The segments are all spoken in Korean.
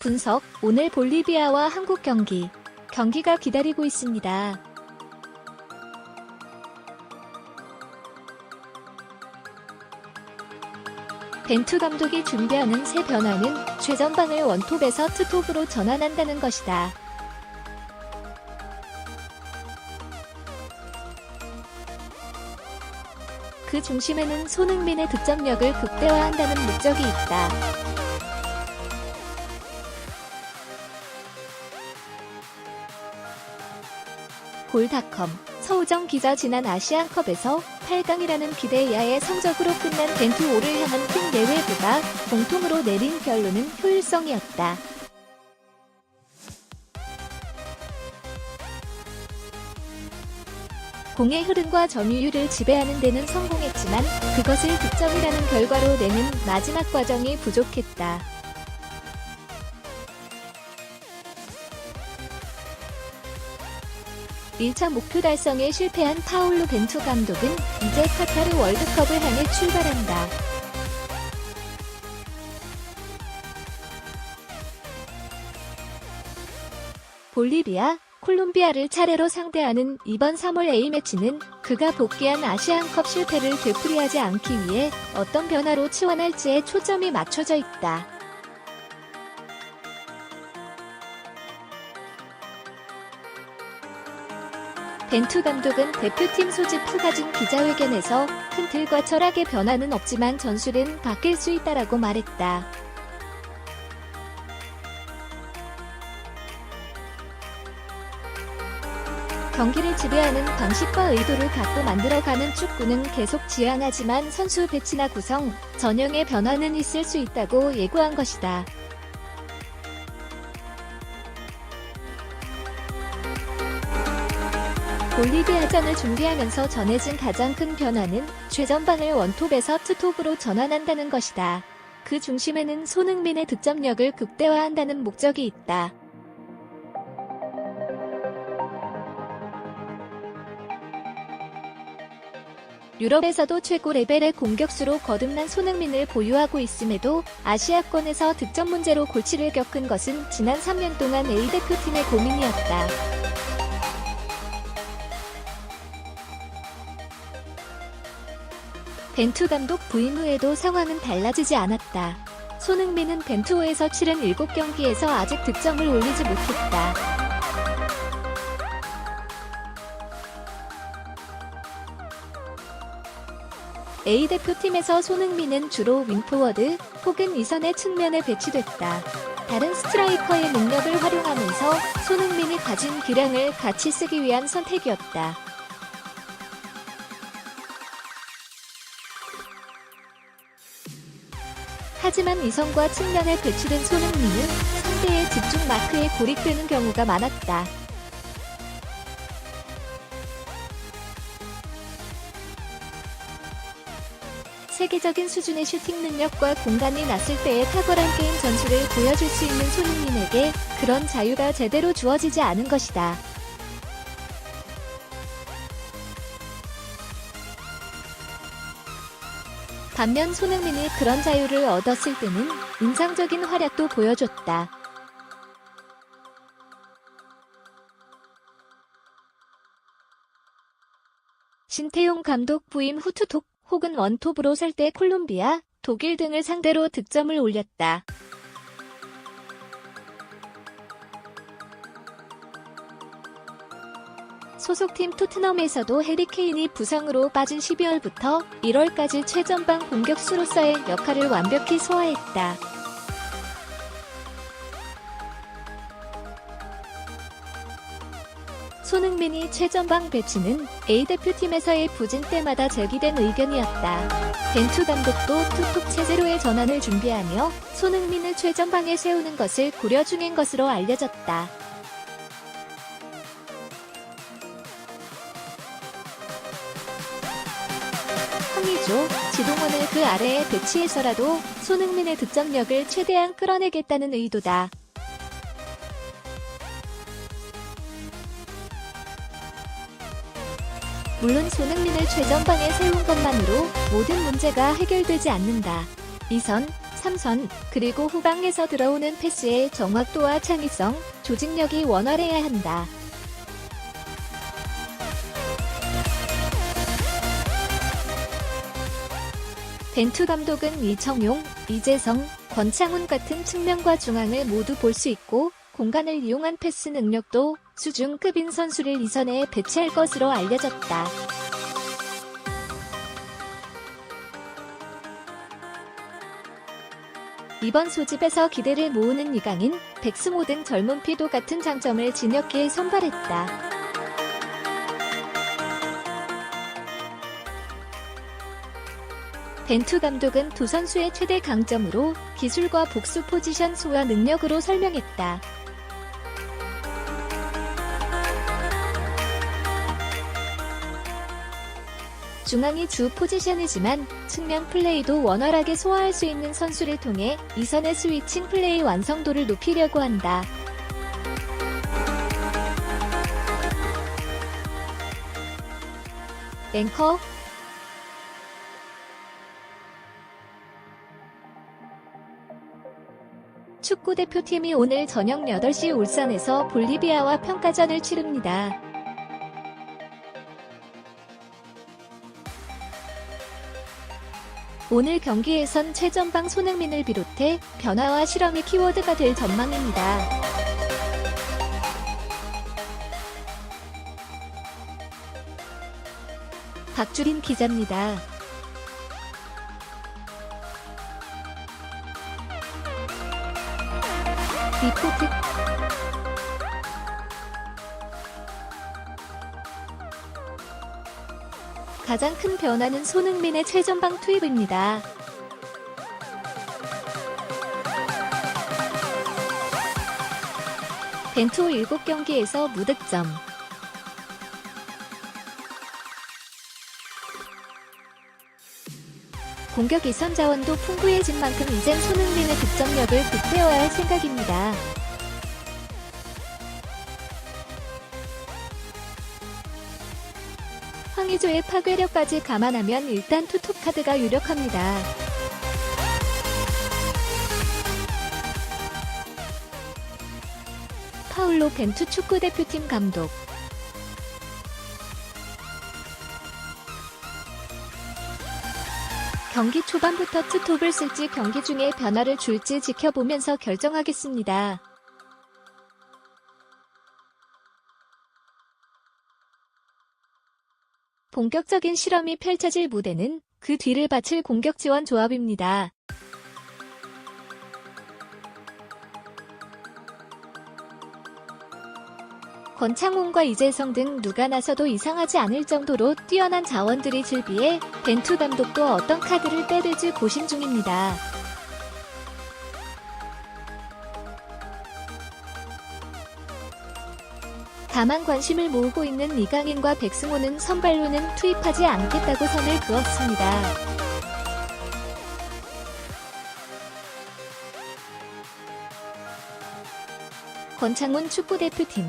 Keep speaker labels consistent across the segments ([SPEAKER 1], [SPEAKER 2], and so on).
[SPEAKER 1] 분석, 오늘 볼리비아와 한국 경기가 기다리고 있습니다. 벤투 감독이 준비하는 새 변화는 최전방을 원톱에서 투톱으로 전환한다는 것이다. 그 중심에는 손흥민의 득점력을 극대화한다는 목적이 있다. 골닷컴 서우정 기자 지난 아시안컵에서 8강이라는 기대야의 성적으로 끝난 벤투5를 향한 팀 내외부가 공통으로 내린 결론은 효율성이었다. 공의 흐름과 점유율을 지배하는 데는 성공했지만 그것을 득점이라는 결과로 내는 마지막 과정이 부족했다. (1차) 목표 달성에 실패한 파울로 벤투 감독은 이제 카타르 월드컵을 향해 출발한다. 볼리비아, 콜롬비아를 차례로 상대하는 이번 3월 A매치는 그가 복귀한 아시안컵 실패를 되풀이하지 않기 위해 어떤 변화로 치환할지에 초점이 맞춰져 있다. 벤투 감독은 대표팀 소집 후 가진 기자회견에서 큰 틀과 철학의 변화는 없지만 전술은 바뀔 수 있다라고 말했다. 경기를 지배하는 방식과 의도를 갖고 만들어가는 축구는 계속 지향하지만 선수 배치나 구성, 전형의 변화는 있을 수 있다고 예고한 것이다. 볼리비아전을 준비하면서 전해진 가장 큰 변화는 최전방을 원톱에서 투톱으로 전환한다는 것이다. 그 중심에는 손흥민의 득점력을 극대화한다는 목적이 있다. 유럽에서도 최고 레벨의 공격수로 거듭난 손흥민을 보유하고 있음에도 아시아권에서 득점 문제로 골치를 겪은 것은 지난 3년 동안 A대표팀의 고민이었다. 벤투 감독 부임 후에도 상황은 달라지지 않았다. 손흥민은 벤투5에서 치른 7경기에서 아직 득점을 올리지 못했다. A대표팀에서 손흥민은 주로 윙포워드 혹은 이선의 측면에 배치됐다. 다른 스트라이커의 능력을 활용하면서 손흥민이 가진 기량을 같이 쓰기 위한 선택이었다. 하지만 이선과 측면에 배치된 손흥민은 상대의 집중 마크에 고립되는 경우가 많았다. 세계적인 수준의 슈팅 능력과 공간이 났을 때의 탁월한 게임 전술을 보여줄 수 있는 손흥민에게 그런 자유가 제대로 주어지지 않은 것이다. 반면 손흥민이 그런 자유를 얻었을 때는 인상적인 활약도 보여줬다. 신태용 감독 부임 후 투톱 혹은 원톱으로 설 때 콜롬비아, 독일 등을 상대로 득점을 올렸다. 소속팀 토트넘에서도 해리 케인이 부상으로 빠진 12월부터 1월까지 최전방 공격수로서의 역할을 완벽히 소화했다. 손흥민이 최전방 배치는 A대표팀에서의 부진 때마다 제기된 의견이었다. 벤투 감독도 투톱 체제로의 전환을 준비하며 손흥민을 최전방에 세우는 것을 고려 중인 것으로 알려졌다. 황의조, 지동원을 그 아래에 배치해서라도 손흥민의 득점력을 최대한 끌어내겠다는 의도다. 물론 손흥민을 최전방에 세운 것만으로 모든 문제가 해결되지 않는다. 이선, 3선, 그리고 후방에서 들어오는 패스의 정확도와 창의성, 조직력이 원활해야 한다. 벤투 감독은 이청용, 이재성, 권창훈 같은 측면과 중앙을 모두 볼 수 있고 공간을 이용한 패스 능력도 수준급인 선수를 이 선에 배치할 것으로 알려졌다. 이번 소집에서 기대를 모으는 이강인, 백승호 등 젊은 피도 같은 장점을 진혁기에 선발했다. 벤투 감독은 두 선수의 최대 강점으로 기술과 복수 포지션 소화 능력으로 설명했다. 중앙이 주 포지션이지만 측면 플레이도 원활하게 소화할 수 있는 선수를 통해 이선의 스위칭 플레이 완성도를 높이려고 한다. 앵커 축구대표팀이 오늘 저녁 8시 울산에서 볼리비아와 평가전을 치릅니다. 오늘 경기에선 최전방 손흥민을 비롯해 변화와 실험이 키워드가 될 전망입니다. 박주린 기자입니다. 리포트 가장 큰 변화는 손흥민의 최전방 투입입니다. 벤투 7경기에서 무득점. 공격 이선 자원도 풍부해진 만큼 이젠 손흥민의 득점력을 극대화할 할 생각입니다. 황의조의 파괴력까지 감안하면 일단 투톱 카드가 유력합니다. 파울로 벤투 축구대표팀 감독. 경기 초반부터 투톱을 쓸지 경기 중에 변화를 줄지 지켜보면서 결정하겠습니다. 본격적인 실험이 펼쳐질 무대는 그 뒤를 바칠 공격 지원 조합입니다. 권창훈과 이재성 등 누가 나서도 이상하지 않을 정도로 뛰어난 자원들이 즐비해 벤투 감독도 어떤 카드를 빼들지 고심 중입니다. 다만 관심을 모으고 있는 이강인과 백승호는 선발로는 투입하지 않겠다고 선을 그었습니다. 권창훈 축구대표팀.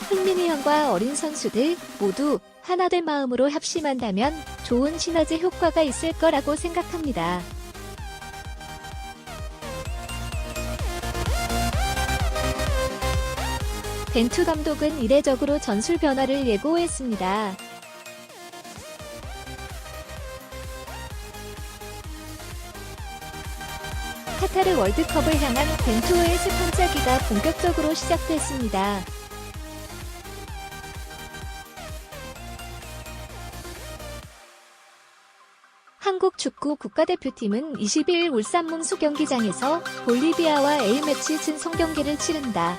[SPEAKER 1] 흥민이 형과 어린 선수들 모두 하나된 마음으로 합심한다면 좋은 시너지 효과가 있을 거라고 생각합니다. 벤투 감독은 이례적으로 전술 변화를 예고했습니다. 카타르 월드컵을 향한 벤투의 스판짜기가 본격적으로 시작됐습니다. 한국 축구 국가대표팀은 22일 울산 문수 경기장에서 볼리비아와 A매치 친선 경기를 치른다.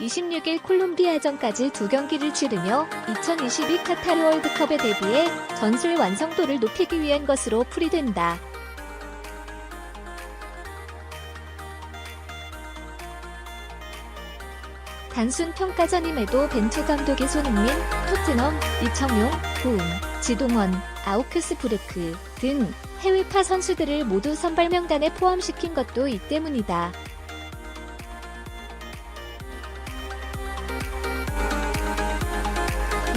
[SPEAKER 1] 26일 콜롬비아전까지 2경기를 치르며 2022 카타르 월드컵에 대비해 전술 완성도를 높이기 위한 것으로 풀이된다. 단순 평가전임에도 벤투 감독의 손흥민, 토트넘, 이청용, 부음, 지동원, 아우크스부르크 등 해외파 선수들을 모두 선발 명단에 포함시킨 것도 이 때문이다.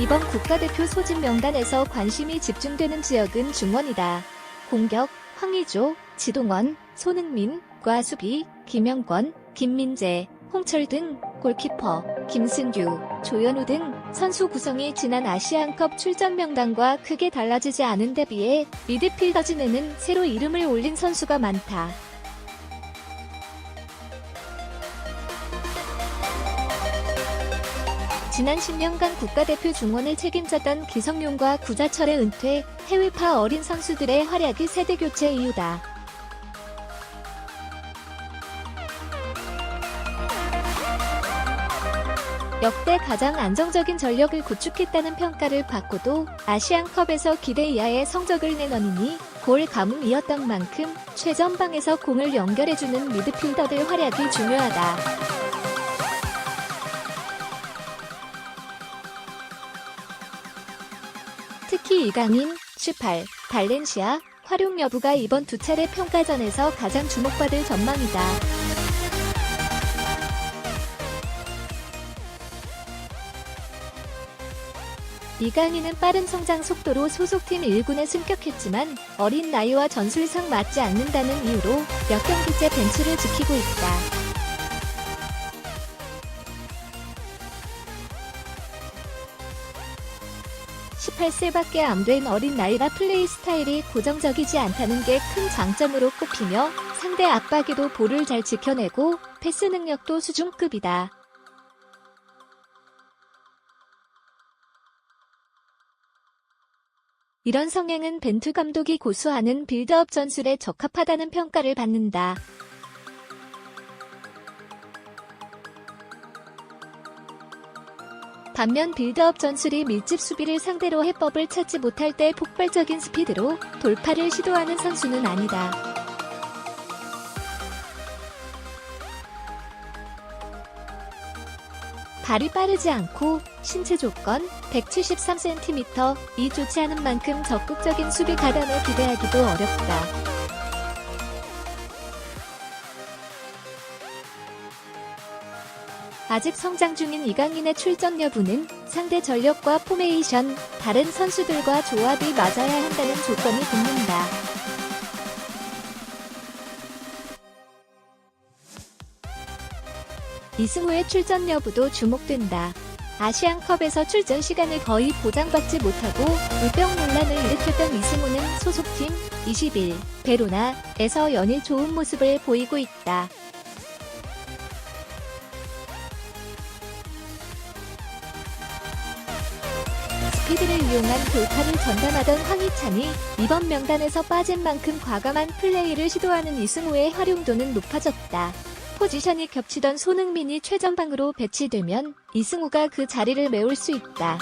[SPEAKER 1] 이번 국가대표 소집 명단에서 관심이 집중되는 지역은 중원이다. 공격, 황의조, 지동원, 손흥민과 수비, 김영권, 김민재, 홍철 등 골키퍼, 김승규, 조현우 등 선수 구성이 지난 아시안컵 출전 명단과 크게 달라지지 않은 데 비해 미드필더진에는 새로 이름을 올린 선수가 많다. 지난 10년간 국가대표 중원을 책임졌던 기성용과 구자철의 은퇴, 해외파 어린 선수들의 활약이 세대교체 이유다. 역대 가장 안정적인 전력을 구축했다는 평가를 받고도 아시안컵에서 기대 이하의 성적을 내놓으니 골 가뭄이었던 만큼 최전방에서 공을 연결해주는 미드필더들 활약이 중요하다. 특히 이강인, 슈팔, 발렌시아, 활용 여부가 이번 두 차례 평가전에서 가장 주목받을 전망이다. 이강인은 빠른 성장 속도로 소속팀 1군에 승격했지만 어린 나이와 전술상 맞지 않는다는 이유로 몇 경기째 벤치를 지키고 있다. (18세밖에 안 된) 어린 나이라 플레이 스타일이 고정적이지 않다는 게 큰 장점으로 꼽히며 상대 압박에도 볼을 잘 지켜내고 패스 능력도 수준급이다. 이런 성향은 벤투 감독이 고수하는 빌드업 전술에 적합하다는 평가를 받는다. 반면 빌드업 전술이 밀집 수비를 상대로 해법을 찾지 못할 때 폭발적인 스피드로 돌파를 시도하는 선수는 아니다. 발이 빠르지 않고 신체 조건 173cm 이 좋지 않은 만큼 적극적인 수비 가담을 기대하기도 어렵다. 아직 성장 중인 이강인의 출전 여부는 상대 전력과 포메이션, 다른 선수들과 조합이 맞아야 한다는 조건이 붙는다. 이승우의 출전 여부도 주목된다. 아시안컵에서 출전 시간을 거의 보장받지 못하고 물병 논란을 일으켰던 이승우는 소속팀 21 베로나에서 연일 좋은 모습을 보이고 있다. 스피드를 이용한 돌파를 전담하던 황희찬이 이번 명단에서 빠진 만큼 과감한 플레이를 시도하는 이승우의 활용도는 높아졌다. 포지션이 겹치던 손흥민이 최전방으로 배치되면 이승우가 그 자리를 메울 수 있다.